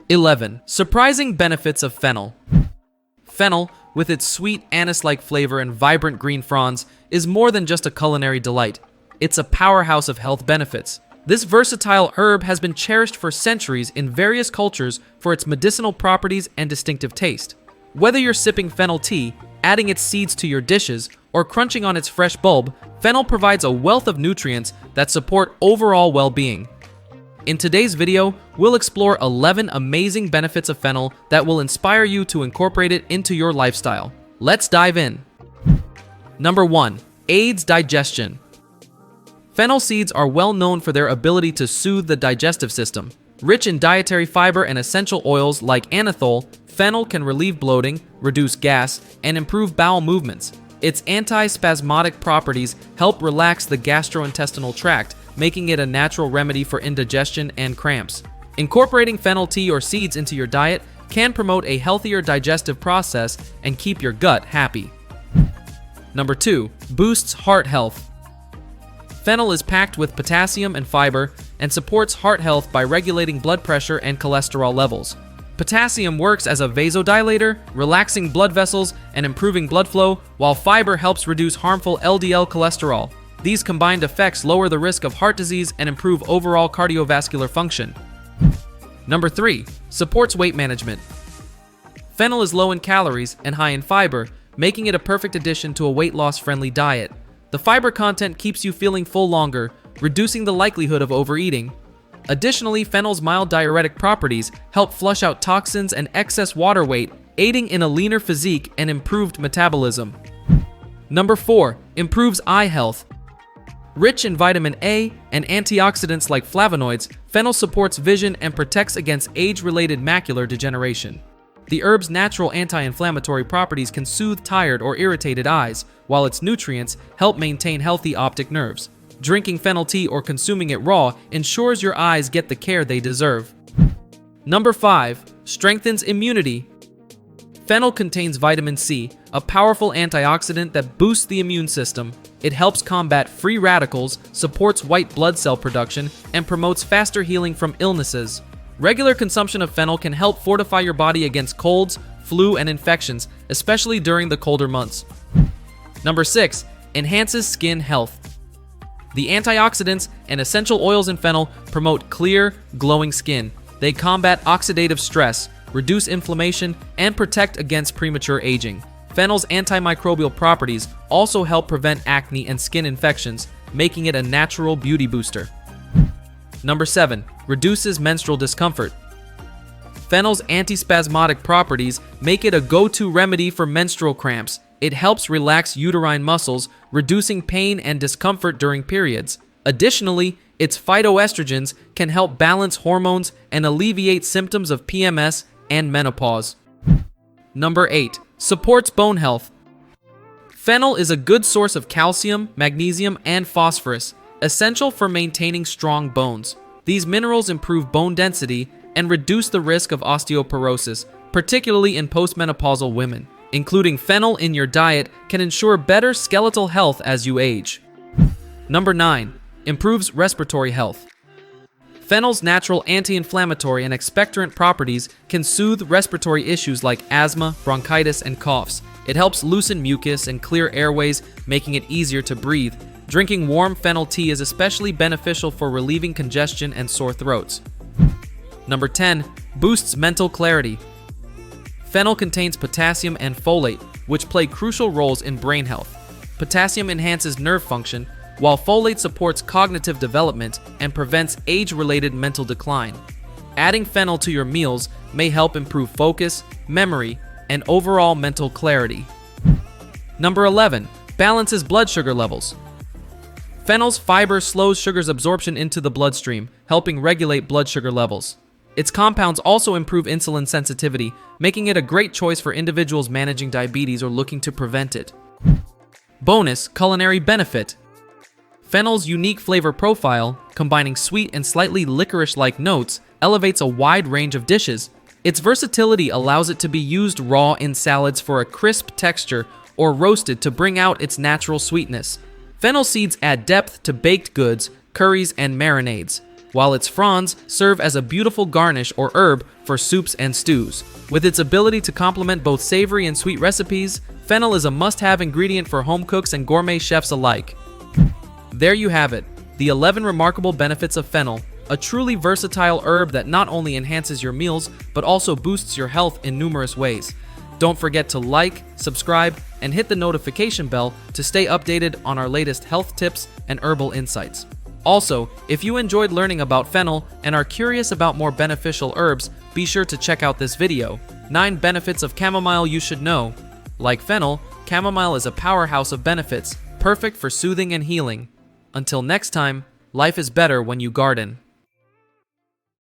11. Surprising benefits of fennel. Fennel, with its sweet anise-like flavor and vibrant green fronds, is more than just a culinary delight. It's a powerhouse of health benefits. This versatile herb has been cherished for centuries in various cultures for its medicinal properties and distinctive taste. Whether you're sipping fennel tea, adding its seeds to your dishes, or crunching on its fresh bulb, fennel provides a wealth of nutrients that support overall well-being. In today's video, we'll explore 11 amazing benefits of fennel that will inspire you to incorporate it into your lifestyle. Let's dive in. Number 1. Aids digestion. Fennel seeds are well known for their ability to soothe the digestive system. Rich in dietary fiber and essential oils like anethole, fennel can relieve bloating, reduce gas, and improve bowel movements. Its anti-spasmodic properties help relax the gastrointestinal tract, making it a natural remedy for indigestion and cramps. Incorporating fennel tea or seeds into your diet can promote a healthier digestive process and keep your gut happy. Number 2. Boosts heart health. Fennel is packed with potassium and fiber and supports heart health by regulating blood pressure and cholesterol levels. Potassium works as a vasodilator, relaxing blood vessels and improving blood flow, while fiber helps reduce harmful LDL cholesterol. These combined effects lower the risk of heart disease and improve overall cardiovascular function. Number 3. Supports weight management. Fennel is low in calories and high in fiber, making it a perfect addition to a weight loss-friendly diet. The fiber content keeps you feeling full longer, reducing the likelihood of overeating. Additionally, fennel's mild diuretic properties help flush out toxins and excess water weight, aiding in a leaner physique and improved metabolism. Number 4. Improves eye health. Rich in vitamin A and antioxidants like flavonoids, fennel supports vision and protects against age-related macular degeneration. The herb's natural anti-inflammatory properties can soothe tired or irritated eyes, while its nutrients help maintain healthy optic nerves. Drinking fennel tea or consuming it raw ensures your eyes get the care they deserve. Number 5. Strengthens immunity. Fennel contains vitamin C, a powerful antioxidant that boosts the immune system. It helps combat free radicals, supports white blood cell production, and promotes faster healing from illnesses. Regular consumption of fennel can help fortify your body against colds, flu, and infections, especially during the colder months. Number 6. Enhances skin health. The antioxidants and essential oils in fennel promote clear, glowing skin. They combat oxidative stress, reduce inflammation, and protect against premature aging. Fennel's antimicrobial properties also help prevent acne and skin infections, making it a natural beauty booster. Number 7. Reduces menstrual discomfort. Fennel's antispasmodic properties make it a go-to remedy for menstrual cramps. It helps relax uterine muscles, reducing pain and discomfort during periods. Additionally, its phytoestrogens can help balance hormones and alleviate symptoms of PMS and menopause. Number 8. Supports bone health. Fennel is a good source of calcium, magnesium, and phosphorus, essential for maintaining strong bones. These minerals improve bone density and reduce the risk of osteoporosis, particularly in postmenopausal women. Including fennel in your diet can ensure better skeletal health as you age. Number 9. Improves respiratory health. Fennel's natural anti-inflammatory and expectorant properties can soothe respiratory issues like asthma, bronchitis, and coughs. It helps loosen mucus and clear airways, making it easier to breathe. Drinking warm fennel tea is especially beneficial for relieving congestion and sore throats. Number 10. Boosts mental clarity. Fennel contains potassium and folate, which play crucial roles in brain health. Potassium enhances nerve function, while folate supports cognitive development and prevents age-related mental decline. Adding fennel to your meals may help improve focus, memory, and overall mental clarity. Number 11. Balances blood sugar levels. Fennel's fiber slows sugar's absorption into the bloodstream, helping regulate blood sugar levels. Its compounds also improve insulin sensitivity, making it a great choice for individuals managing diabetes or looking to prevent it. Bonus culinary benefit. Fennel's unique flavor profile, combining sweet and slightly licorice-like notes, elevates a wide range of dishes. Its versatility allows it to be used raw in salads for a crisp texture or roasted to bring out its natural sweetness. Fennel seeds add depth to baked goods, curries, and marinades. while its fronds serve as a beautiful garnish or herb for soups and stews. With its ability to complement both savory and sweet recipes, fennel is a must-have ingredient for home cooks and gourmet chefs alike. There you have it, the 11 remarkable benefits of fennel, a truly versatile herb that not only enhances your meals, but also boosts your health in numerous ways. Don't forget to like, subscribe, and hit the notification bell to stay updated on our latest health tips and herbal insights. Also, if you enjoyed learning about fennel and are curious about more beneficial herbs, be sure to check out this video, 9 benefits of chamomile you should know. Like fennel, chamomile is a powerhouse of benefits, perfect for soothing and healing. Until next time, life is better when you garden.